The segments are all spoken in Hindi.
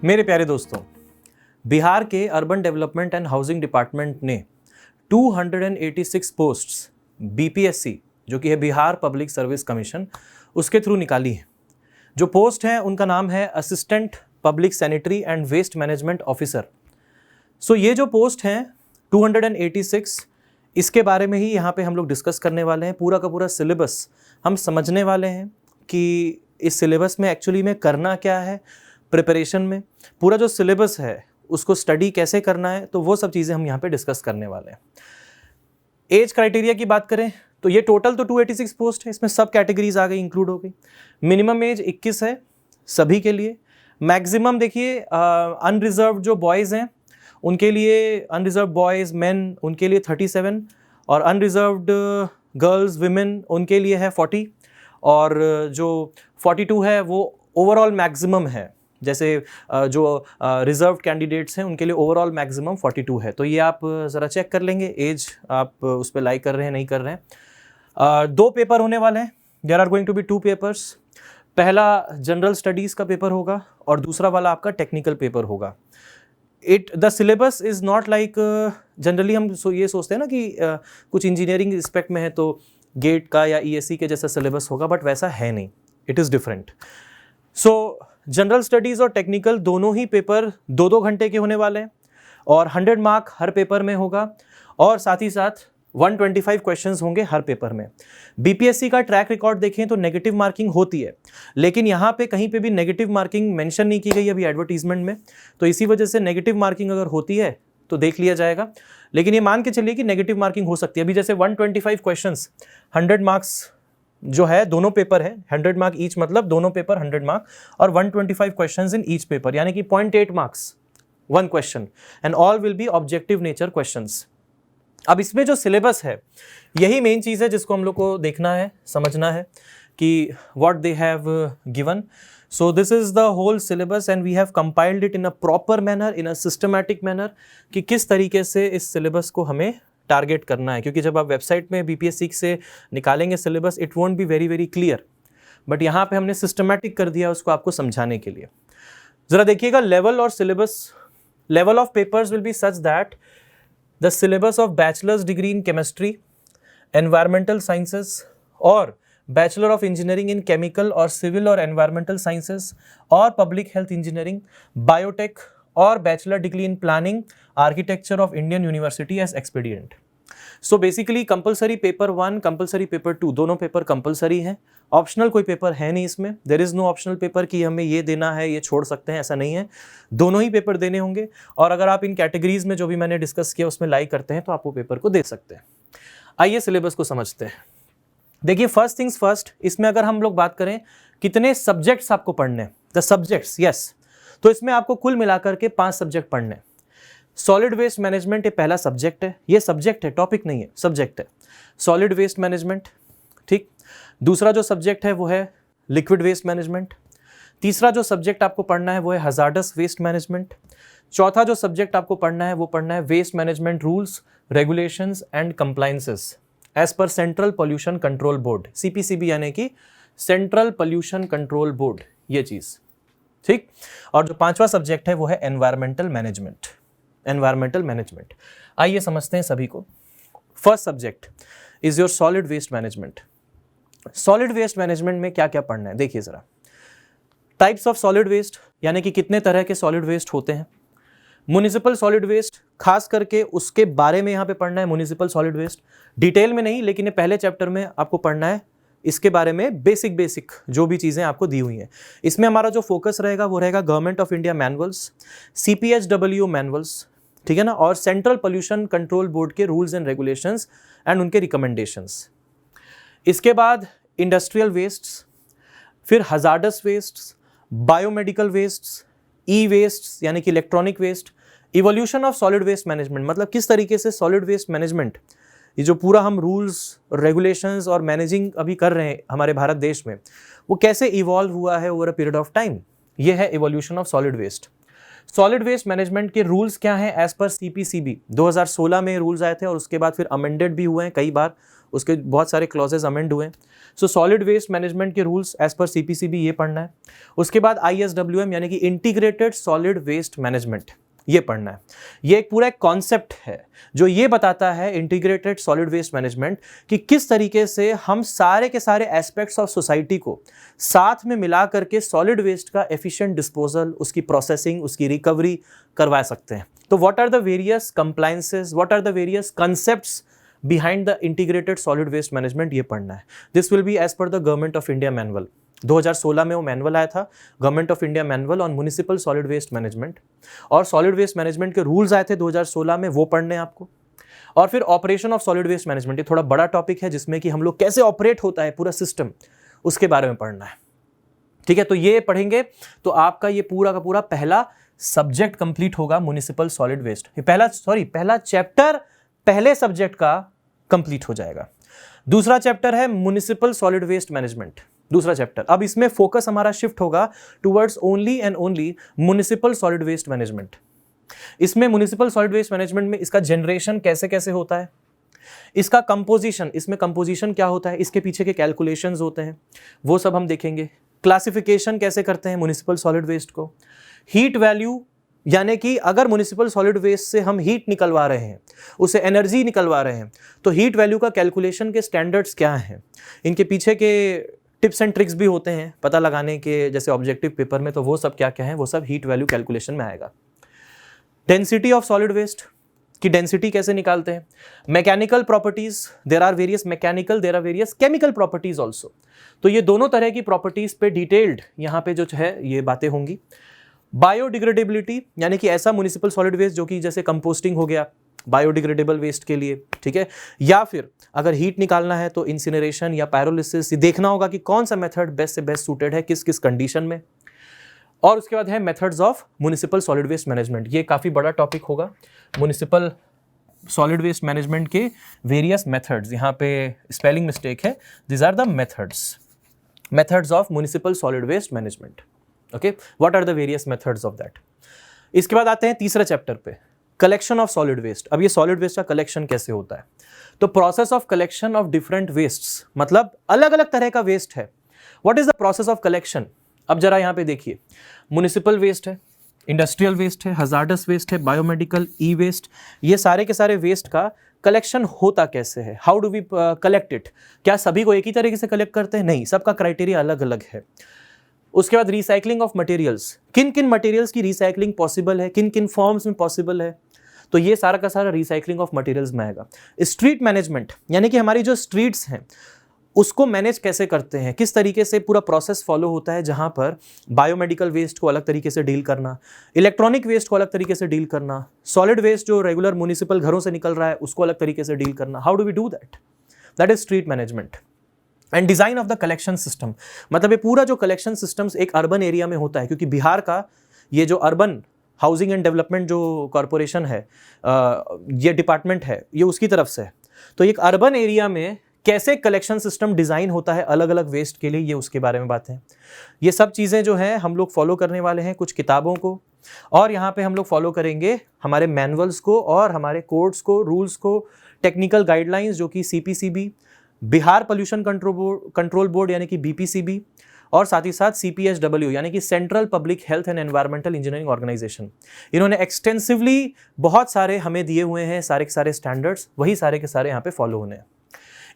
मेरे प्यारे दोस्तों, बिहार के urban development and housing department ने 286 पोस्ट्स बीपीएससी जो कि है बिहार पब्लिक सर्विस कमीशन उसके थ्रू निकाली है। जो पोस्ट है उनका नाम है assistant public sanitary and waste management officer. So ये जो पोस्ट हैं 286, इसके बारे में ही यहाँ पे हम लोग डिस्कस करने वाले हैं। पूरा का पूरा सिलेबस हम समझने वाले हैं कि इस सिलेबस में एक्चुअली में करना क्या है, प्रिपरेशन में पूरा जो सिलेबस है उसको स्टडी कैसे करना है, तो वो सब चीज़ें हम यहाँ पे डिस्कस करने वाले हैं। एज क्राइटेरिया की बात करें तो ये टोटल तो 286 पोस्ट है, इसमें सब कैटेगरीज आ गई, इंक्लूड हो गई। मिनिमम एज 21 है सभी के लिए। मैक्सिमम देखिए अनरिजर्व जो बॉयज़ हैं उनके लिए, अनरिजर्व बॉयज़ मेन उनके लिए 37, और अनरिजर्व्ड गर्ल्स विमेन उनके लिए है 40, और जो 42 है वो ओवरऑल मैक्सिमम है। जैसे जो रिजर्व कैंडिडेट्स हैं उनके लिए ओवरऑल मैक्सिमम 42 है। तो ये आप ज़रा चेक कर लेंगे, एज आप उस पर लाइक कर रहे हैं नहीं कर रहे हैं। 2 पेपर होने वाले हैं। There are going to be 2 papers. पहला जनरल स्टडीज़ का पेपर होगा और दूसरा वाला आपका टेक्निकल पेपर होगा। The syllabus is not like, generally हम ये सोचते हैं ना कि कुछ इंजीनियरिंग रिस्पेक्ट में है तो गेट का या ईएससी के जैसा सिलेबस होगा, बट वैसा है नहीं, it is different. So general studies और टेक्निकल दोनों ही पेपर 2-2 घंटे के होने वाले हैं और 100 मार्क हर पेपर में होगा, और साथ ही साथ 125 क्वेश्चंस होंगे हर पेपर में। बीपीएससी का ट्रैक रिकॉर्ड देखें तो नेगेटिव मार्किंग होती है, लेकिन यहाँ पे कहीं पे भी नेगेटिव मार्किंग मेंशन नहीं की गई अभी एडवर्टीजमेंट में, तो इसी वजह से नेगेटिव मार्किंग अगर होती है तो देख लिया जाएगा। लेकिन ये मान के चलिए कि नेगेटिव मार्किंग हो सकती है। अभी जैसे 125 क्वेश्चंस 100 मार्क्स जो है, दोनों पेपर है 100 मार्क ईच, मतलब दोनों पेपर 100 मार्क, और 125 क्वेश्चंस इन ईच पेपर, यानी कि 0.8 marks 1 question, and all will be objective nature questions. अब इसमें जो सिलेबस है यही मेन चीज़ है जिसको हम लोग को देखना है, समझना है कि what they have given. So this is the whole syllabus and we have compiled it in a proper manner, in a systematic manner, कि किस तरीके से इस सिलेबस को हमें टारगेट करना है। क्योंकि जब आप वेबसाइट में बीपीएससी से निकालेंगे syllabus, it won't be very very clear, but यहाँ पे हमने सिस्टमैटिक कर दिया उसको आपको समझाने के लिए। ज़रा देखिएगा, लेवल और syllabus, level of papers will be such that the syllabus of bachelor's degree in chemistry, environmental sciences, or bachelor of engineering in chemical or civil or environmental sciences, or public health engineering, biotech, or bachelor degree in planning, architecture of Indian University as expedient. So basically compulsory paper 1, compulsory paper 2, दोनों पेपर कंपलसरी हैं। ऑप्शनल कोई पेपर है नहीं इसमें, there is no optional paper कि हमें ये देना है ये छोड़ सकते हैं, ऐसा नहीं है। दोनों ही पेपर देने होंगे, और अगर आप इन कैटेगरीज में जो भी मैंने डिस्कस किया उसमें लाइक करते हैं तो आप वो पेपर को दे सकते हैं। आइए सिलेबस को समझते हैं। देखिए, फर्स्ट थिंग्स फर्स्ट, इसमें अगर हम लोग बात करें कितने सब्जेक्ट्स आपको पढ़ने हैं, द सब्जेक्ट्स, यस, तो इसमें आपको कुल मिलाकर के 5 सब्जेक्ट पढ़ने हैं। सॉलिड वेस्ट मैनेजमेंट ये पहला सब्जेक्ट है, ये सब्जेक्ट है, टॉपिक नहीं है, सब्जेक्ट है सॉलिड वेस्ट मैनेजमेंट, ठीक। दूसरा जो सब्जेक्ट है वो है लिक्विड वेस्ट मैनेजमेंट। तीसरा जो सब्जेक्ट आपको पढ़ना है वो है हजार्डस वेस्ट मैनेजमेंट। चौथा जो सब्जेक्ट आपको पढ़ना है वो पढ़ना है waste management rules, regulations and compliances as per central pollution control board, CPCB, यानी कि सेंट्रल पोल्यूशन कंट्रोल बोर्ड, ये चीज़, ठीक। और जो 5वां सब्जेक्ट है वो है एनवायरमेंटल मैनेजमेंट, एनवायरमेंटल मैनेजमेंट। आइए समझते हैं सभी को। First subject is your solid waste management. Solid waste management में क्या क्या पढ़ना है देखिए ज़रा। टाइप्स ऑफ सॉलिड वेस्ट, यानी कि कितने तरह के सॉलिड वेस्ट होते हैं। म्युनिसिपल सॉलिड वेस्ट, खास करके उसके बारे में यहाँ पे पढ़ना है, म्युनिसिपल सॉलिड वेस्ट, डिटेल में नहीं, लेकिन ये पहले चैप्टर में आपको पढ़ना है इसके बारे में, बेसिक जो भी चीज़ें आपको दी हुई हैं। इसमें हमारा जो फोकस रहेगा वो रहेगा government of India manuals, CPHW manuals, ठीक है ना, और सेंट्रल पोल्यूशन कंट्रोल बोर्ड के रूल्स एंड रेगुलेशंस एंड उनके रिकमेंडेशंस। इसके बाद इंडस्ट्रियल वेस्ट्स, फिर hazardous wastes, biomedical wastes, E wastes यानी कि electronic waste, evolution of solid waste management, मतलब किस तरीके से सॉलिड वेस्ट मैनेजमेंट, ये जो पूरा हम रूल्स रेगुलेशंस और मैनेजिंग अभी कर रहे हैं हमारे भारत देश में, वो कैसे इवॉल्व हुआ है over a period of time, ये है evolution of solid waste. Solid waste management के रूल्स क्या हैं एज पर CPCB, 2016 में रूल्स आए थे और उसके बाद फिर अमेंडेड भी हुए हैं कई बार, उसके बहुत सारे क्लॉजेज अमेंड हुए हैं। सो सॉलिड वेस्ट मैनेजमेंट के रूल्स एज पर CPCB ये पढ़ना है। उसके बाद ISWM यानी कि इंटीग्रेटेड सॉलिड वेस्ट मैनेजमेंट ये पढ़ना है। ये एक पूरा एक कॉन्सेप्ट है जो ये बताता है इंटीग्रेटेड सॉलिड वेस्ट मैनेजमेंट कि किस तरीके से हम सारे के सारे एस्पेक्ट्स ऑफ सोसाइटी को साथ में मिला करके सॉलिड वेस्ट का एफिशिएंट डिस्पोजल, उसकी प्रोसेसिंग, उसकी रिकवरी करवा सकते हैं। तो what are the various compliances, what are the various concepts behind the integrated solid waste management ये पढ़ना है। This will be as per the government of India manual. 2016 में वो मैनुअल आया था, government of India manual on municipal solid waste management, और सॉलिड वेस्ट मैनेजमेंट के रूल्स आए थे 2016 में, वो पढ़ने हैं आपको। और फिर operation of solid waste management, ये थोड़ा बड़ा टॉपिक है जिसमें कि हम लोग कैसे ऑपरेट होता है पूरा सिस्टम, उसके बारे में पढ़ना है। ठीक है, तो ये पढ़ेंगे तो आपका ये पूरा का पूरा पहला सब्जेक्ट कंप्लीट होगा म्युनिसिपल सॉलिड वेस्ट। पहला चैप्टर पहले सब्जेक्ट का कंप्लीट हो जाएगा। दूसरा चैप्टर है म्युनिसिपल सॉलिड वेस्ट मैनेजमेंट, दूसरा चैप्टर। अब इसमें फोकस हमारा शिफ्ट होगा towards only and only municipal solid waste management. इसमें म्युनिसिपल सॉलिड वेस्ट मैनेजमेंट में इसका जनरेशन कैसे कैसे होता है, इसका कंपोजिशन, इसमें कंपोजिशन क्या होता है, इसके पीछे के कैलकुलेशंस होते हैं, वो सब हम देखेंगे। क्लासिफिकेशन कैसे करते हैं म्युनिसिपल सॉलिड वेस्ट को, हीट वैल्यू यानी कि अगर म्युनिसिपल सॉलिड वेस्ट से हम हीट निकलवा रहे हैं, उसे एनर्जी निकलवा रहे हैं, तो हीट वैल्यू का कैलकुलेशन के स्टैंडर्ड्स क्या हैं, इनके पीछे के टिप्स एंड ट्रिक्स भी होते हैं पता लगाने के, जैसे ऑब्जेक्टिव पेपर में, तो वो सब क्या क्या है, वो सब हीट वैल्यू कैलकुलेशन में आएगा। डेंसिटी ऑफ सॉलिड वेस्ट की डेंसिटी कैसे निकालते हैं, mechanical properties, there are various mechanical, there are various chemical properties also. तो ये दोनों तरह की प्रॉपर्टीज पे डिटेल्ड यहाँ पे जो है ये बातें होंगी। बायोडिग्रेडेबिलिटी यानी कि ऐसा म्युनिसिपल सॉलिड वेस्ट जो कि जैसे कंपोस्टिंग हो गया बायोडिग्रेडेबल वेस्ट के लिए, ठीक है, या फिर अगर हीट निकालना है तो इंसिनरेशन या पायरोलिसिस, देखना होगा कि कौन सा मेथड बेस्ट से बेस्ट सूटेड है किस किस कंडीशन में। और उसके बाद है methods of municipal solid waste management, ये काफ़ी बड़ा टॉपिक होगा। म्युनिसिपल सॉलिड वेस्ट मैनेजमेंट के वेरियस मेथड्स, यहाँ पे स्पेलिंग मिस्टेक है, this are the methods of municipal solid waste management. Okay, what are the various methods of that. इसके बाद आते हैं तीसरा चैप्टर पे, कलेक्शन ऑफ सॉलिड वेस्ट। अब ये सॉलिड वेस्ट का कलेक्शन कैसे होता है, तो process of collection of different wastes, मतलब अलग अलग तरह का वेस्ट है। What is the process of collection. अब जरा यहाँ पे देखिए, म्युनिसिपल वेस्ट है, इंडस्ट्रियल वेस्ट है, हजार्डस वेस्ट है, बायोमेडिकल, ई वेस्ट, ये सारे के सारे वेस्ट का कलेक्शन होता कैसे है, how do we collect it. क्या सभी को एक ही तरीके से कलेक्ट करते हैं, नहीं, सबका क्राइटेरिया अलग अलग है। उसके बाद रिसाइकलिंग ऑफ मटेरियल्स, किन किन मटेरियल्स की रिसाइकलिंग पॉसिबल है, किन किन फॉर्म्स में पॉसिबल है, तो ये सारा का सारा रिसाइकलिंग ऑफ मटेरियल्स में आएगा। स्ट्रीट मैनेजमेंट यानी कि हमारी जो स्ट्रीट्स हैं उसको मैनेज कैसे करते हैं, किस तरीके से पूरा प्रोसेस फॉलो होता है, जहां पर बायोमेडिकल वेस्ट को अलग तरीके से डील करना, इलेक्ट्रॉनिक वेस्ट को अलग तरीके से डील करना, सॉलिड वेस्ट जो रेगुलर म्युनिसिपल घरों से निकल रहा है उसको अलग तरीके से डील करना, how do we do that, that is street management. And design of the collection system, मतलब ये पूरा जो कलेक्शन सिस्टम्स एक अर्बन एरिया में होता है, क्योंकि बिहार का ये जो अर्बन हाउसिंग एंड डेवलपमेंट जो कॉरपोरेशन है, ये डिपार्टमेंट है, ये उसकी तरफ से है। तो एक अर्बन एरिया में कैसे कलेक्शन सिस्टम डिज़ाइन होता है अलग अलग वेस्ट के लिए, ये उसके बारे में बात है। ये सब चीज़ें जो हैं हम लोग फॉलो करने वाले हैं कुछ किताबों को, और यहाँ पे हम लोग फॉलो करेंगे हमारे मैनुअल्स को और हमारे कोड्स को, रूल्स को, टेक्निकल गाइडलाइंस जो कि CPCB, Bihar pollution control board यानी कि BPCB, और साथ ही साथ CPHW यानी कि central public health and environmental engineering organisation. इन्होंने एक्सटेंसिवली बहुत सारे हमें दिए हुए हैं सारे के सारे स्टैंडर्ड्स, वही सारे के सारे यहाँ पे फॉलो होने हैं।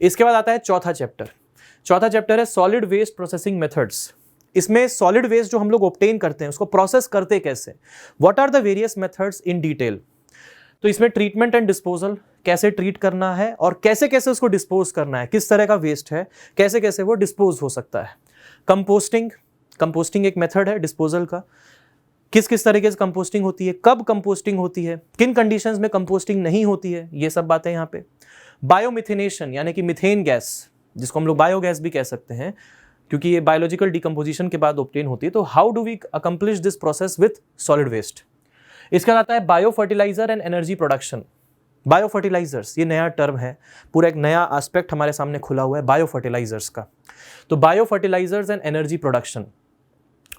इसके बाद आता है चौथा चैप्टर है सॉलिड वेस्ट प्रोसेसिंग मेथड्स। इसमें सॉलिड वेस्ट जो हम लोग ऑब्टेन करते हैं उसको प्रोसेस करते कैसे, what are the various methods in detail. तो इसमें ट्रीटमेंट एंड डिस्पोजल, कैसे ट्रीट करना है और कैसे कैसे उसको डिस्पोज करना है, किस तरह का वेस्ट है, कैसे कैसे वो डिस्पोज हो सकता है। कंपोस्टिंग एक मेथड है डिस्पोजल का, किस किस तरीके से कंपोस्टिंग होती है, कब कंपोस्टिंग होती है, किन कंडीशंस में कंपोस्टिंग नहीं होती है, ये सब बातें यहाँ पे। बायोमिथेनेशन यानी कि मिथेन गैस, जिसको हम लोग बायोगैस भी कह सकते हैं क्योंकि ये बायोलॉजिकल डिकम्पोजिशन के बाद ऑब्टेन होती है। तो how do we accomplish this process with solid waste. इसके बाद आता है bio fertiliser and energy production. Bio fertilisers ये नया टर्म है, पूरा एक नया एस्पेक्ट हमारे सामने खुला हुआ है बायो फर्टिलाइजर्स का। तो bio fertilisers and energy production,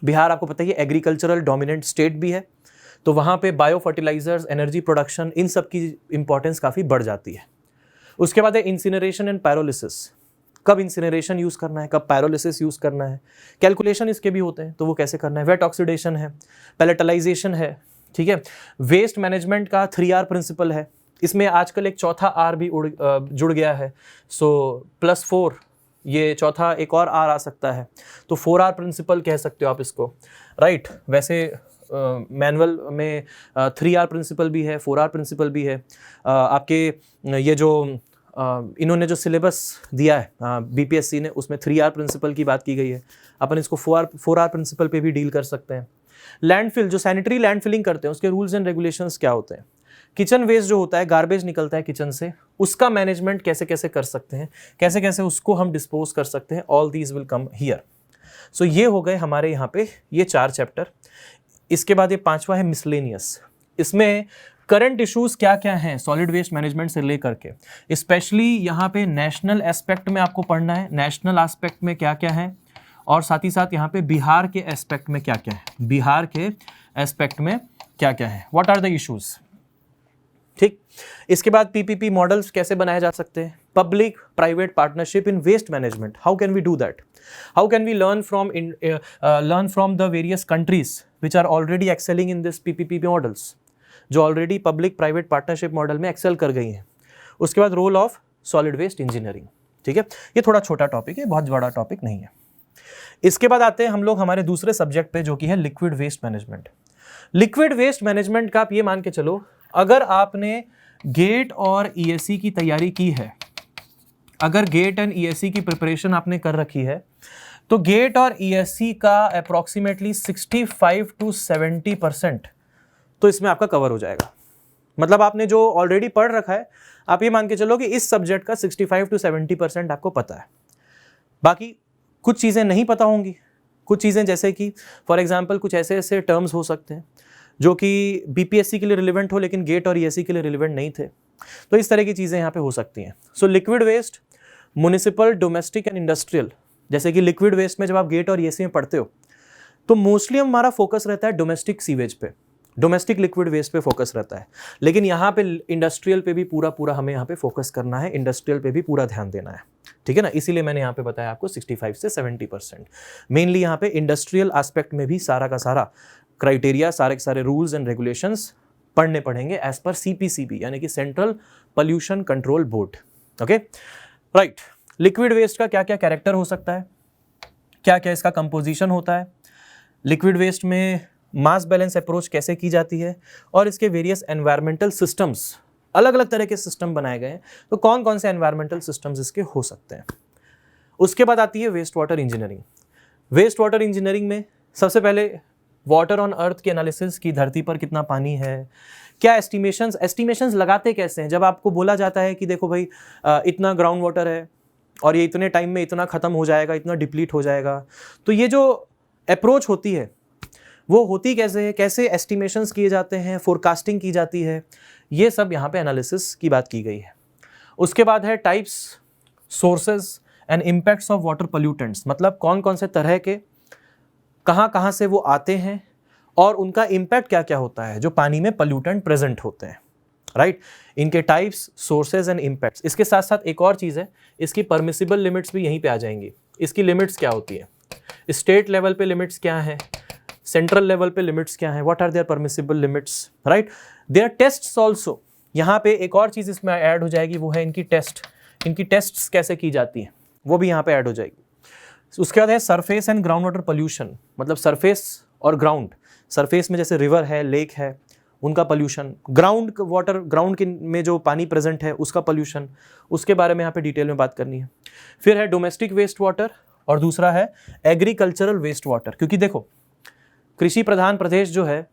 Bihar आपको पता ही एग्रीकल्चरल डोमिनेंट स्टेट भी है, तो वहाँ पे बायो फर्टिलाइजर्स, एनर्जी प्रोडक्शन, इन सब की इंपॉर्टेंस काफ़ी बढ़ जाती है। उसके बाद है इंसिनरेशन एंड पायरोलिसिस। कब इंसिनरेशन यूज़ करना है, कब पायरोलिसिस यूज़ करना है, कैलकुलेशन इसके भी होते हैं, तो वो कैसे करना है, वेट ऑक्सीडेशन है, पैलेटलाइजेशन है, ठीक है। वेस्ट मैनेजमेंट का 3R प्रिंसिपल है, इसमें आजकल एक चौथा R भी जुड़ गया है, सो +4 ये चौथा एक और R आ सकता है, तो 4R प्रिंसिपल कह सकते हो आप इसको, राइट। वैसे मैनुअल में 3R प्रिंसिपल भी है, 4R प्रिंसिपल भी है। आपके ये जो इन्होंने जो सिलेबस दिया है BPSC ने, उसमें 3R प्रिंसिपल की बात की गई है, अपन इसको 4R प्रिंसिपल पे भी डील कर सकते हैं। लैंडफिल, जो सैनिटरी लैंडफिलिंग करते हैं उसके रूल्स एंड रेगुलेशंस क्या होते हैं। किचन वेस्ट जो होता है, गार्बेज निकलता है किचन से, उसका मैनेजमेंट कैसे कैसे कर सकते हैं, कैसे कैसे उसको हम डिस्पोज कर सकते हैं, all these will come here. So ये हो गए हमारे यहाँ पे ये 4 चैप्टर। इसके बाद ये 5वां है मिसलेनियस। इसमें करंट इश्यूज क्या क्या हैं सॉलिड वेस्ट मैनेजमेंट से लेकर के, स्पेशली यहाँ पे नेशनल एस्पेक्ट में आपको पढ़ना है, नेशनल एस्पेक्ट में क्या क्या है, और साथ ही साथ यहाँ पे बिहार के एस्पेक्ट में क्या क्या है, बिहार के एस्पेक्ट में क्या क्या है, व्हाट आर द इश्यूज, ठीक। इसके बाद PPP मॉडल्स कैसे बनाए जा सकते हैं, public private partnership in waste management, how can we do that, how can we learn from the various countries which are already excelling in this PPP models, जो already public private partnership model में एक्सेल कर गई हैं। उसके बाद role of solid waste engineering, ठीक है। ये थोड़ा छोटा टॉपिक है, बहुत बड़ा टॉपिक नहीं है। इसके बाद आते हैं हम लोग हमारे दूसरे सब्जेक्ट पे, जो कि है liquid waste management. Liquid waste management का आप ये मान के चलो, अगर आपने गेट और ESE की तैयारी की है, अगर गेट एंड ESE की प्रिपरेशन आपने कर रखी है, तो गेट और ESE का अप्रॉक्सीमेटली 65 to 70% तो इसमें आपका कवर हो जाएगा। मतलब आपने जो ऑलरेडी पढ़ रखा है, आप ये मान के चलो कि इस सब्जेक्ट का 65 to 70% आपको पता है। बाकी कुछ चीज़ें नहीं पता होंगी, कुछ चीज़ें जैसे कि फॉर एग्जांपल कुछ ऐसे ऐसे टर्म्स हो सकते हैं जो कि BPSC के लिए रिलेवेंट हो लेकिन गेट और ESE के लिए रिलेवेंट नहीं थे, तो इस तरह की चीज़ें यहाँ पे हो सकती हैं। So liquid waste, municipal, domestic and industrial, जैसे कि लिक्विड वेस्ट में जब आप गेट और ESE में पढ़ते हो तो मोस्टली हमारा फोकस रहता है डोमेस्टिक सीवेज पे, डोमेस्टिक लिक्विड वेस्ट पे फोकस रहता है, लेकिन यहाँ पे इंडस्ट्रियल पे भी पूरा हमें यहाँ पे फोकस करना है, इंडस्ट्रियल पे भी पूरा ध्यान देना है, ठीक है ना। इसीलिए मैंने यहाँ पे बताया आपको 65 से 70%। मेनली यहाँ पे इंडस्ट्रियल एस्पेक्ट में भी सारा का सारा क्राइटेरिया, सारे के सारे रूल्स एंड रेगुलेशंस पढ़ने पड़ेंगे एज पर CPCB, यानी कि central pollution control board, okay, right. Liquid waste का क्या क्या कैरेक्टर हो सकता है, क्या क्या इसका कंपोजिशन होता है, लिक्विड वेस्ट में मास बैलेंस अप्रोच कैसे की जाती है, और इसके वेरियस एनवायरमेंटल सिस्टम्स, अलग अलग तरह के सिस्टम बनाए गए हैं, तो कौन कौन से एनवायरमेंटल सिस्टम्स इसके हो सकते हैं। उसके बाद आती है waste water engineering. Waste water engineering में सबसे पहले वाटर ऑन अर्थ की एनालिसिस की, धरती पर कितना पानी है, क्या एस्टिमेशंस लगाते कैसे हैं। जब आपको बोला जाता है कि देखो भाई इतना ग्राउंड वाटर है और ये इतने टाइम में इतना ख़त्म हो जाएगा, इतना डिप्लीट हो जाएगा, तो ये जो अप्रोच होती है वो होती कैसे है, कैसे एस्टिमेशंस किए जाते हैं, फोरकास्टिंग की जाती है, ये सब यहाँ पे एनालिसिस की बात की गई है। उसके बाद है types, sources and impacts of water pollutants, मतलब कौन कौन से तरह के, कहाँ से वो आते हैं और उनका इम्पैक्ट क्या क्या होता है जो पानी में पोल्यूटेंट प्रेजेंट होते हैं, राइट। इनके टाइप्स, सोर्सेज एंड इम्पैक्ट्स। इसके साथ साथ एक और चीज़ है, इसकी परमिसिबल लिमिट्स भी यहीं पे आ जाएंगी। इसकी लिमिट्स क्या होती है, स्टेट लेवल पे लिमिट्स क्या है, सेंट्रल लेवल पे लिमिट्स क्या है, what are their permissible limits, right. Their tests also, यहाँ पे एक और चीज़ इसमें ऐड हो जाएगी, वो है इनकी टेस्ट, इनकी टेस्ट्स कैसे की जाती हैं वो भी यहाँ पे ऐड हो जाएगी। उसके बाद है surface and ground water pollution, मतलब सरफेस और ग्राउंड, सरफेस में जैसे रिवर है, लेक है, उनका पोल्यूशन, ग्राउंड वाटर, ग्राउंड के में जो पानी प्रेजेंट है उसका पोल्यूशन, उसके बारे में यहाँ पे डिटेल में बात करनी है। फिर है डोमेस्टिक वेस्ट वाटर और दूसरा है एग्रीकल्चरल वेस्ट वाटर, क्योंकि देखो कृषि प्रधान प्रदेश जो है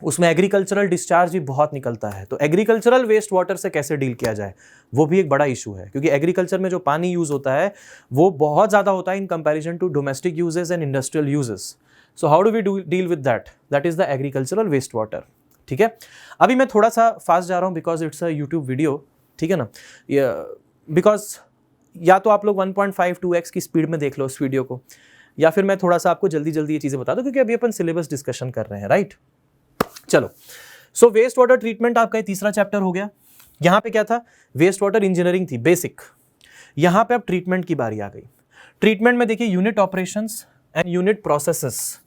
उसमें एग्रीकल्चरल डिस्चार्ज भी बहुत निकलता है, तो एग्रीकल्चरल वेस्ट वाटर से कैसे डील किया जाए वो भी एक बड़ा इशू है, क्योंकि एग्रीकल्चर में जो पानी यूज़ होता है वो बहुत ज़्यादा होता है in comparison to domestic uses and industrial uses. So how do we deal with that is the agricultural waste water, ठीक है। अभी मैं थोड़ा सा फास्ट जा रहा हूँ because it's a YouTube video, ठीक है ना, बिकॉज या तो आप लोग 1.5-2x की स्पीड में देख लो इस वीडियो को, या फिर मैं थोड़ा सा आपको जल्दी जल्दी ये चीज़ें बता दूं, क्योंकि अभी अपन सिलेबस डिस्कशन कर रहे हैं, राइट। चलो, सो वेस्ट वाटर ट्रीटमेंट आपका तीसरा चैप्टर हो गया। यहाँ पे क्या था, वेस्ट वाटर इंजीनियरिंग थी बेसिक। यहाँ पे अब ट्रीटमेंट की बारी आ गई। ट्रीटमेंट में देखिए unit operations and unit processes,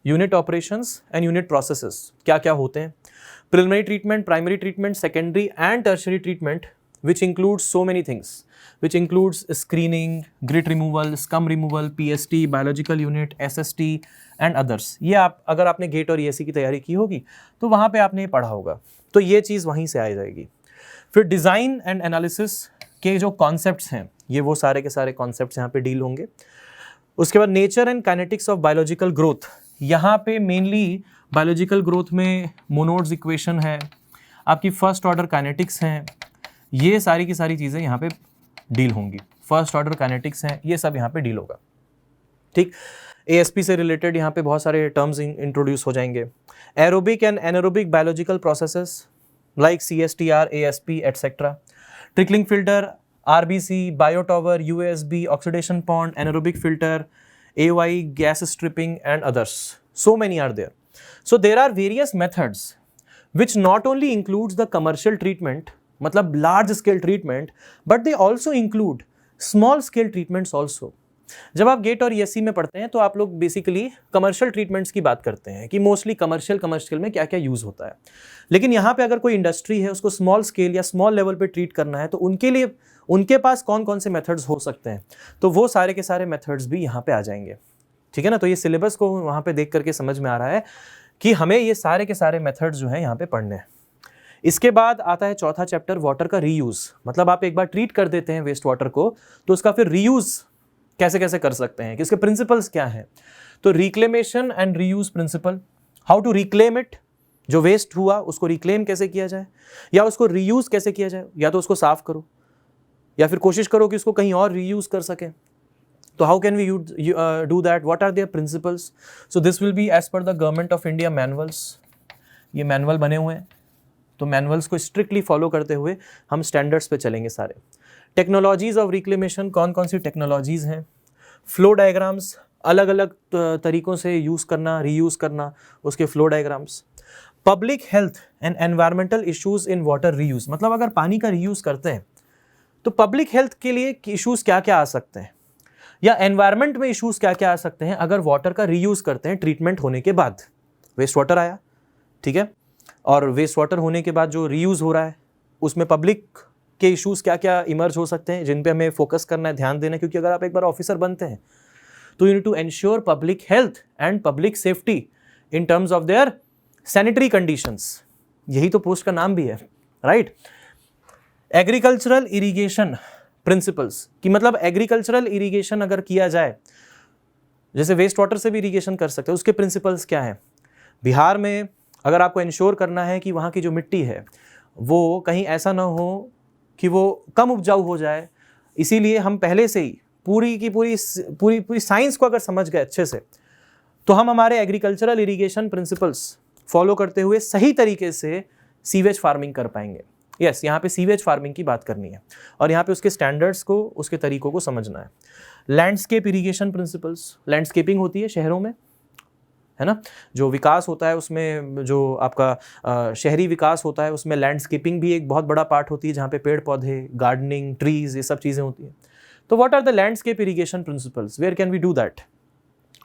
unit operations and unit processes क्या क्या होते हैं। Preliminary treatment, primary treatment, secondary and tertiary treatment which includes so many things, which includes screening, grit removal, scum removal, PST, biological unit, SST and others। ये आप अगर आपने गेट और ESE की तैयारी की होगी तो वहाँ पे आपने ये पढ़ा होगा, तो ये चीज़ वहीं से आ जाएगी। फिर डिज़ाइन एंड एनालिसिस के जो कॉन्सेप्ट्स हैं, ये वो सारे के सारे कॉन्सेप्ट्स यहाँ पे डील होंगे। उसके बाद nature and kinetics of biological growth, यहाँ पे मेनली बायोलॉजिकल ग्रोथ में मोनोड्स इक्वेशन है, आपकी फर्स्ट ऑर्डर काइनेटिक्स हैं, ये सारी की सारी चीज़ें यहाँ पे डील होंगी। फर्स्ट ऑर्डर काइनेटिक्स हैं, ये सब यहाँ पे डील होगा। ठीक, ASP से रिलेटेड यहाँ पे बहुत सारे टर्म्स इंट्रोड्यूस हो जाएंगे। Aerobic and anaerobic biological processes like CSTR, ASP et cetera. Trickling filter, RBC, biotower, USB, oxidation pond, anaerobic filter, AY, gas stripping and others. So many are there. So there are various methods which not only includes the commercial treatment, मतलब large scale treatment, but they also include small scale treatments also. जब आप गेट और ESE में पढ़ते हैं तो आप लोग बेसिकली कमर्शियल ट्रीटमेंट्स की बात करते हैं कि मोस्टली कमर्शियल में क्या क्या यूज़ होता है, लेकिन यहाँ पे अगर कोई इंडस्ट्री है उसको स्मॉल स्केल या स्मॉल लेवल पे ट्रीट करना है तो उनके लिए उनके पास कौन कौन से मेथड्स हो सकते हैं, तो वो सारे के सारे मेथड्स भी यहाँ पे आ जाएंगे। ठीक है ना, तो ये सिलेबस को वहाँ पे देख करके समझ में आ रहा है कि हमें ये सारे के सारे मेथड्स जो है यहाँ पे पढ़ने हैं। इसके बाद आता है चौथा चैप्टर, वाटर का रीयूज। मतलब आप एक बार ट्रीट कर देते हैं वेस्ट वाटर को तो उसका फिर रीयूज कैसे कैसे कर सकते हैं, कि इसके प्रिंसिपल्स क्या हैं। तो reclamation and reuse principle, how to reclaim it, जो वेस्ट हुआ उसको रिक्लेम कैसे किया जाए, या उसको रीयूज कैसे किया जाए, या तो उसको साफ करो या फिर कोशिश करो कि उसको कहीं और रीयूज कर सके। तो how can we do that, what are their principles. So this will be as per the government of India manuals. ये मैनुअल बने हुए हैं, तो मैनुअल्स को स्ट्रिक्टली फॉलो करते हुए हम स्टैंडर्ड्स पे चलेंगे सारे। टेक्नोलॉजीज ऑफ रिक्लेमेशन, कौन कौन सी टेक्नोलॉजीज हैं। फ्लो डायग्राम्स, अलग अलग तरीकों से यूज़ करना, रीयूज़ करना उसके flow diagrams. Public health and environmental issues in water reuse, मतलब अगर पानी का रीयूज़ करते हैं तो पब्लिक हेल्थ के लिए इश्यूज़ क्या क्या आ सकते हैं, या एनवायरमेंट में इश्यूज़ क्या क्या आ सकते हैं अगर वाटर का रीयूज़ करते हैं ट्रीटमेंट होने के बाद। वेस्ट वाटर आया, ठीक है, और वेस्ट वाटर होने के बाद जो रीयूज़ हो रहा है उसमें पब्लिक के इश्यूज़ क्या क्या इमर्ज हो सकते हैं, जिन पे हमें फोकस करना है, ध्यान देना है। क्योंकि अगर आप एक बार ऑफिसर बनते हैं तो you need to ensure public health and public safety in terms of their sanitary conditions, यही तो पोस्ट का नाम भी है, राइट। एग्रीकल्चरल इरिगेशन प्रिंसिपल्स, कि मतलब एग्रीकल्चरल इरिगेशन अगर किया जाए, जैसे वेस्ट वाटर से भी इरिगेशन कर सकते हैं, उसके प्रिंसिपल्स क्या हैं। बिहार में अगर आपको इंश्योर करना है कि वहाँ की जो मिट्टी है वो कहीं ऐसा ना हो कि वो कम उपजाऊ हो जाए, इसीलिए हम पहले से ही पूरी की पूरी पूरी पूरी साइंस को अगर समझ गए अच्छे से, तो हम हमारे एग्रीकल्चरल इरिगेशन प्रिंसिपल्स फॉलो करते हुए सही तरीके से सीवेज फार्मिंग कर पाएंगे। यस, यहाँ पे सीवेज फार्मिंग की बात करनी है और यहाँ पे उसके स्टैंडर्ड्स को, उसके तरीकों को समझना है। लैंडस्केप इरिगेशन प्रिंसिपल्स, लैंडस्केपिंग होती है शहरों में, है ना, जो विकास होता है उसमें, जो आपका शहरी विकास होता है उसमें लैंडस्केपिंग भी एक बहुत बड़ा पार्ट होती है, जहाँ पे पेड़ पौधे, गार्डनिंग, ट्रीज, ये सब चीज़ें होती हैं। तो what are the landscape irrigation principles, where can we do that.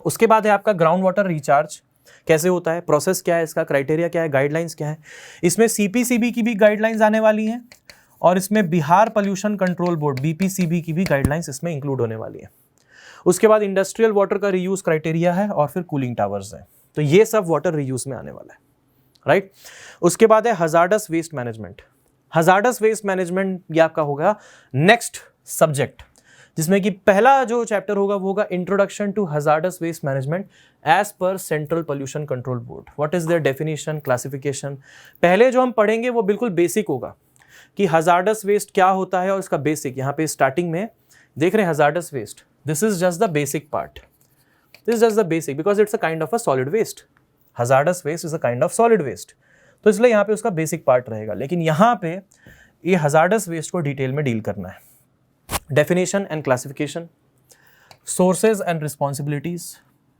उसके बाद है आपका ग्राउंड वाटर रिचार्ज, कैसे होता है, प्रोसेस क्या है इसका, क्राइटेरिया क्या है, गाइडलाइंस क्या है। इसमें CPCB की भी गाइडलाइंस आने वाली हैं और इसमें Bihar pollution control board BPCB की भी गाइडलाइंस इसमें इंक्लूड होने वाली है। उसके बाद इंडस्ट्रियल वाटर का रीयूज क्राइटेरिया है और फिर कूलिंग टावर्स हैं। तो ये सब वाटर रीयूज में आने वाला है, राइट। उसके बाद है hazardous waste management. Hazardous waste management ये आपका होगा नेक्स्ट सब्जेक्ट, जिसमें कि पहला जो चैप्टर होगा वो होगा introduction to hazardous waste management as per central pollution control board. What is their definition, classification. पहले जो हम पढ़ेंगे वो बिल्कुल बेसिक होगा कि हजार्डस वेस्ट क्या होता है और इसका बेसिक, यहाँ पे स्टार्टिंग में देख रहे हैं hazardous waste, this is just the basic part, this is just the basic because it's a kind of a solid waste. Hazardous waste is a kind of solid waste, तो इसलिए यहाँ पे उसका बेसिक पार्ट रहेगा। लेकिन यहाँ पे ये हजार्डस वेस्ट को डिटेल में डील करना है। Definition and classification, sources and responsibilities,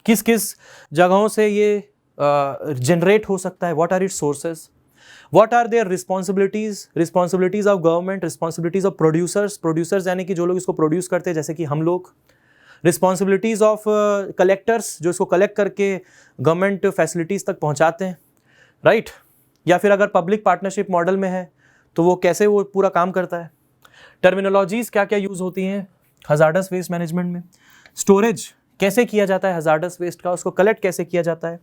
किस किस जगहों से ये जनरेट हो सकता है, what are its sources, what are their responsibilities of government, responsibilities of producers यानी कि जो लोग इसको प्रोड्यूस करते हैं जैसे कि हम लोग, रिस्पॉन्सिबिलिटीज ऑफ कलेक्टर्स जो इसको कलेक्ट करके गवर्नमेंट फैसिलिटीज तक पहुंचाते हैं, राइट या फिर अगर पब्लिक पार्टनरशिप मॉडल में है तो वो कैसे वो पूरा काम करता है, टर्मिनोलॉजीज क्या क्या यूज होती हैं हजार्डस वेस्ट मैनेजमेंट में, स्टोरेज कैसे किया जाता है हजार्डस वेस्ट का, उसको कलेक्ट कैसे किया जाता है,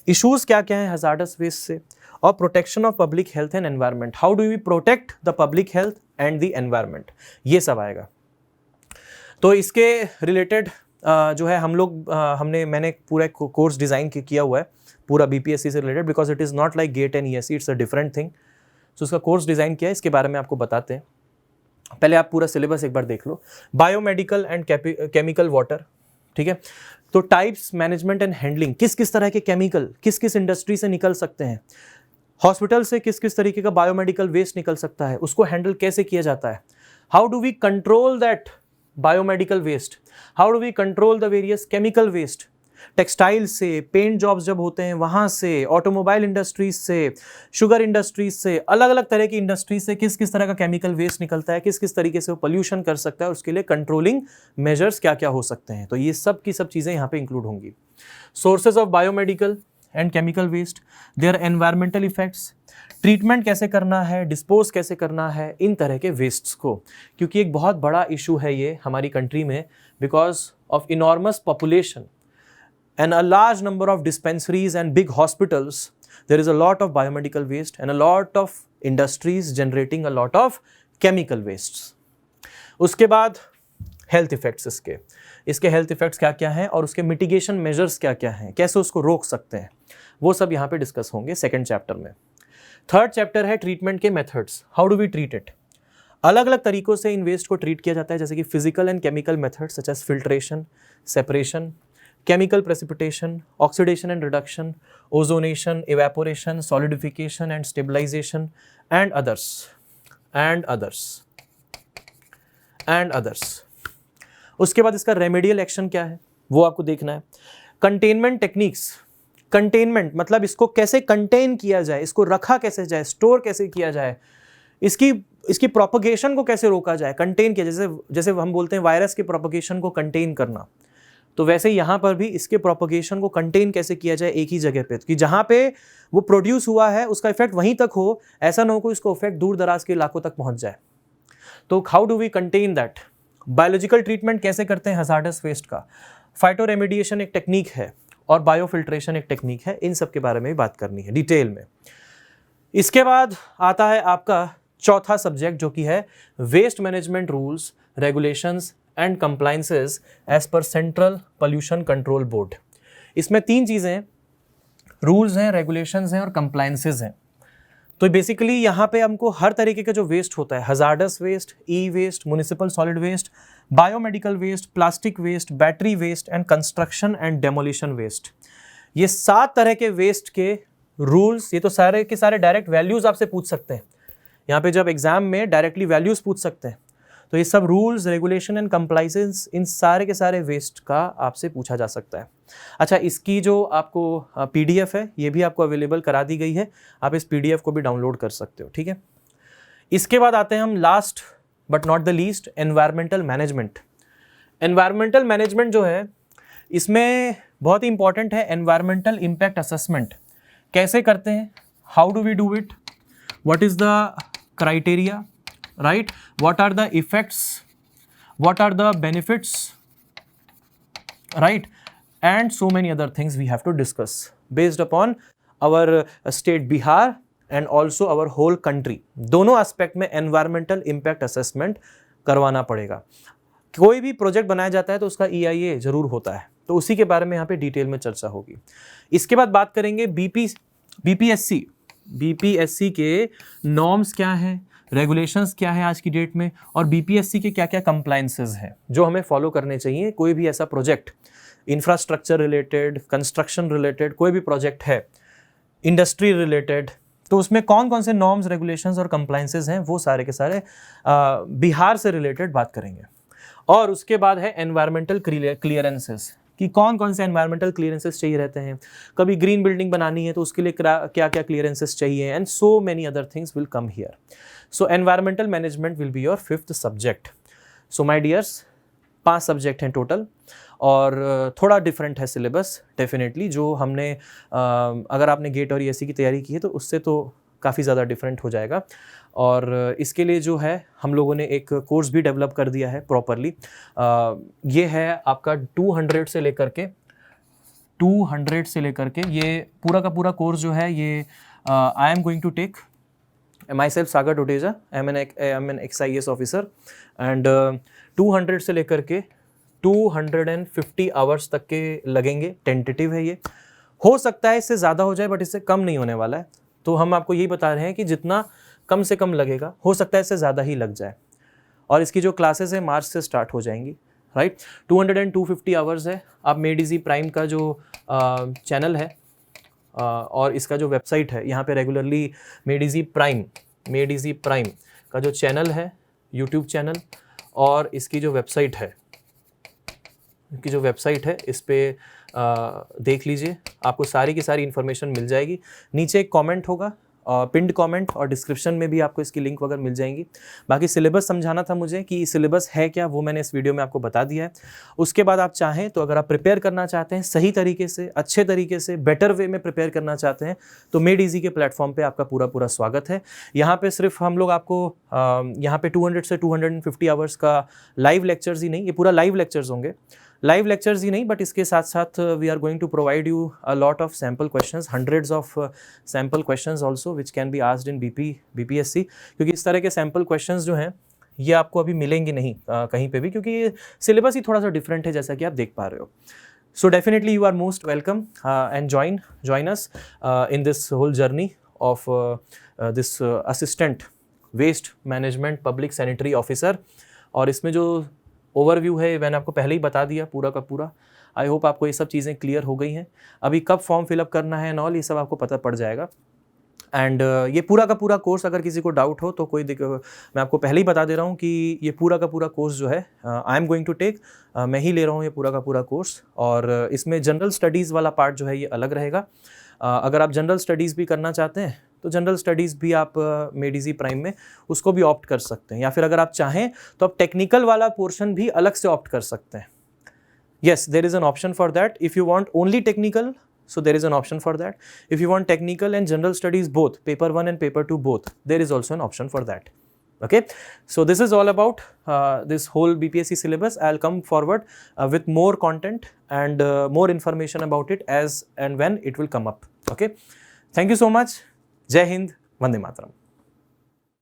इश्यूज क्या क्या है हजार्डस वेस्ट से, और protection of public health and environment, how do we protect the public health and the environment, ये सब आएगा। तो इसके रिलेटेड जो है हम लोग मैंने पूरा कोर्स डिज़ाइन किया हुआ है पूरा बीपीएससी से related, because it is not like GATE and ESC, it's a different thing. So उसका कोर्स डिज़ाइन किया है, इसके बारे में आपको बताते हैं। पहले आप पूरा सिलेबस एक बार देख लो। बायोमेडिकल एंड केमिकल वाटर, ठीक है। तो टाइप्स, मैनेजमेंट एंड हैंडलिंग, किस किस तरह के केमिकल किस किस इंडस्ट्री से निकल सकते हैं, हॉस्पिटल से किस किस तरीके का बायोमेडिकल वेस्ट निकल सकता है, उसको हैंडल कैसे किया जाता है, how do we control that biomedical waste, how do we control the various chemical waste, textile से, पेंट जॉब्स जब होते हैं वहाँ से, ऑटोमोबाइल इंडस्ट्रीज से, शुगर इंडस्ट्रीज से, अलग अलग तरह की इंडस्ट्रीज से किस किस तरह का केमिकल वेस्ट निकलता है, किस किस तरीके से वो पोल्यूशन कर सकता है, उसके लिए कंट्रोलिंग मेजर्स क्या क्या हो सकते हैं। तो ये सब की सब चीज़ें यहाँ पे इंक्लूड होंगी। Sources of biomedical and chemical waste, their environmental effects, treatment कैसे करना है, डिस्पोज कैसे करना है इन तरह के वेस्ट्स को, क्योंकि एक बहुत बड़ा इशू है ये हमारी कंट्री में, because of enormous population and a large number of dispensaries and big hospitals, there is a lot of biomedical waste and a lot of industries generating a lot of chemical wastes. उसके बाद हेल्थ इफेक्ट्स, इसके हेल्थ इफेक्ट्स क्या क्या हैं और उसके मिटिगेशन मेजर्स क्या क्या हैं, कैसे उसको रोक सकते हैं, वो सब यहाँ पे डिस्कस होंगे सेकेंड चैप्टर में। थर्ड चैप्टर है ट्रीटमेंट के methods, how do we treat it. अलग अलग तरीकों से इन वेस्ट को ट्रीट किया जाता है, जैसे कि physical and chemical methods such as filtration, separation, chemical precipitation, oxidation and reduction, ozonation, evaporation, solidification and stabilization, and others. उसके बाद इसका रेमेडियल एक्शन क्या है वो आपको देखना है। कंटेनमेंट टेक्निक्स, कंटेनमेंट मतलब इसको कैसे कंटेन किया जाए, इसको रखा कैसे जाए, स्टोर कैसे किया जाए, इसकी प्रोपगेशन को कैसे रोका जाए, कंटेन किया, जैसे हम बोलते हैं वायरस के प्रोपगेशन को कंटेन करना, तो वैसे यहाँ पर भी इसके प्रोपगेशन को कंटेन कैसे किया जाए एक ही जगह पे, कि जहाँ पे वो प्रोड्यूस हुआ है उसका इफेक्ट वहीं तक हो, ऐसा ना हो कि इसको इफेक्ट दूर दराज के इलाकों तक पहुँच जाए। तो how do we contain that. Biological treatment कैसे करते हैं हजार्डस वेस्ट का, फाइटो रेमेडिएशन एक टेक्निक है और बायोफिल्ट्रेशन एक टेक्निक है, इन सब के बारे में भी बात करनी है डिटेल में। इसके बाद आता है आपका चौथा सब्जेक्ट जो कि है waste management rules, regulations and compliances as per central pollution control board. इसमें तीन चीज़ें, रूल्स हैं, रेगुलेशंस हैं और कंप्लायंसेस हैं। तो बेसिकली यहाँ पे हमको हर तरीके का जो वेस्ट होता है, hazardous waste, e waste, municipal solid waste, biomedical waste, plastic waste, battery waste and construction and demolition waste, ये 7 तरह के वेस्ट के रूल्स, ये तो सारे के सारे डायरेक्ट वैल्यूज आपसे पूछ सकते हैं यहाँ पे, जब एग्जाम में डायरेक्टली वैल्यूज पूछ सकते हैं, तो ये सब रूल्स, रेगुलेशन एंड कंप्लायंसेस इन सारे के सारे वेस्ट का आपसे पूछा जा सकता है। अच्छा, इसकी जो आपको पीडीएफ है ये भी आपको अवेलेबल करा दी गई है, आप इस पीडीएफ को भी डाउनलोड कर सकते हो, ठीक है। इसके बाद आते हैं हम last but not the least, environmental management. Environmental management जो है इसमें बहुत ही इंपॉर्टेंट है, एनवायरमेंटल इम्पैक्ट असेसमेंट कैसे करते हैं, how do we do it, what is the criteria, right, what are the effects, what are the benefits, right, and so many other things we have to discuss based upon our state Bihar and also our whole country। दोनों एस्पेक्ट में एनवायरमेंटल इम्पैक्ट असेसमेंट करवाना पड़ेगा। कोई भी प्रोजेक्ट बनाया जाता है तो उसका EIA जरूर होता है, तो उसी के बारे में यहाँ पे डिटेल में चर्चा होगी। इसके बाद बात करेंगे बीपीएससी के नॉर्म्स क्या हैं, रेगुलेशंस क्या है आज की डेट में, और बीपीएससी के क्या क्या कंप्लायंसेस हैं जो हमें फॉलो करने चाहिए। कोई भी ऐसा project, infrastructure related, construction related कोई भी प्रोजेक्ट है, इंडस्ट्री रिलेटेड, तो उसमें कौन कौन से नॉर्म्स, रेगुलेशंस और कंप्लायंसेस हैं, वो सारे के सारे बिहार से रिलेटेड बात करेंगे। और उसके बाद है एनवायरमेंटल क्लियरेंसेस, कि कौन कौन से एनवायरमेंटल क्लियरेंसेस चाहिए रहते हैं, कभी ग्रीन बिल्डिंग बनानी है तो उसके लिए क्या क्या क्लियरेंसेस चाहिए, and so many other things will come here. So environmental management will be your 5th subject. So my dears, 5 subject हैं टोटल, और थोड़ा डिफरेंट है सिलेबस डेफिनेटली. जो हमने अगर आपने गेट और ESE की तैयारी की है तो उससे तो काफ़ी ज़्यादा डिफरेंट हो जाएगा. और इसके लिए जो है हम लोगों ने एक कोर्स भी डेवलप कर दिया है प्रॉपरली. ये है आपका 200 से लेकर के ये पूरा का पूरा कोर्स जो है ये I am going to take myself Sagar Dodeja. I am an XIS officer, and 200 से लेकर के 250 आवर्स तक के लगेंगे. टेंटेटिव है ये, हो सकता है इससे ज़्यादा हो जाए बट इससे कम नहीं होने वाला है. तो हम आपको यही बता रहे हैं कि जितना कम से कम लगेगा, हो सकता है इससे ज़्यादा ही लग जाए. और इसकी जो क्लासेस है मार्च से स्टार्ट हो जाएंगी, राइट. 250 आवर्स है. आप मेड इजी प्राइम का जो चैनल है और इसका जो वेबसाइट है, यहाँ पे रेगुलरली मेड इजी प्राइम का जो चैनल है, यूट्यूब चैनल, और इसकी जो वेबसाइट है इस पर देख लीजिए, आपको सारी की सारी इन्फॉर्मेशन मिल जाएगी. नीचे एक कमेंट होगा, पिंड कमेंट, और डिस्क्रिप्शन में भी आपको इसकी लिंक वगैरह मिल जाएंगी. बाकी सिलेबस समझाना था मुझे कि सिलेबस है क्या, वो मैंने इस वीडियो में आपको बता दिया है. उसके बाद आप चाहें तो अगर आप प्रिपेयर करना चाहते हैं सही तरीके से, अच्छे तरीके से, बेटर वे में प्रिपेयर करना चाहते हैं तो मेड इजी के प्लेटफॉर्म पे आपका पूरा स्वागत है. यहाँ पे सिर्फ हम लोग आपको यहाँ पे 200 से 250 आवर्स का लाइव लेक्चर्स ही नहीं, ये पूरा लाइव लेक्चर्स होंगे. लाइव लेक्चर्स ही नहीं बट इसके साथ साथ we are going to provide you a lot of sample questions, hundreds of sample questions also which can be asked in BPSC. क्योंकि इस तरह के सैम्पल क्वेश्चंस जो हैं ये आपको अभी मिलेंगे नहीं कहीं पे भी, क्योंकि ये सिलेबस ही थोड़ा सा डिफरेंट है जैसा कि आप देख पा रहे हो. So definitely you are most welcome and join us in this whole journey of this assistant waste management public sanitary officer. और इसमें जो ओवरव्यू है मैंने आपको पहले ही बता दिया पूरा का पूरा. आई होप आपको ये सब चीज़ें क्लियर हो गई हैं. अभी कब फॉर्म फिलअप करना है एंड ऑल ये सब आपको पता पड़ जाएगा. एंड ये पूरा का पूरा कोर्स अगर किसी को डाउट हो तो मैं आपको पहले ही बता दे रहा हूँ कि ये पूरा का पूरा कोर्स जो है I am going to take, मैं ही ले रहा हूँ ये पूरा का पूरा कोर्स. और इसमें जनरल स्टडीज़ वाला पार्ट जो है ये अलग रहेगा. अगर आप जनरल स्टडीज़ भी करना चाहते हैं तो जनरल स्टडीज़ भी आप मेड इजी प्राइम में उसको भी ऑप्ट कर सकते हैं, या फिर अगर आप चाहें तो आप टेक्निकल वाला पोर्शन भी अलग से ऑप्ट कर सकते हैं. Yes, there is an option for that. If you want only technical, so there is an option for that. If you want technical and general studies both, paper 1 and paper 2 both, there is also an option for that. Okay, so this is all about this whole BPSC syllabus. I'll come forward with more content and more information about it as and when it will come up. Okay, thank you so much. Jai Hind, Vande Mataram.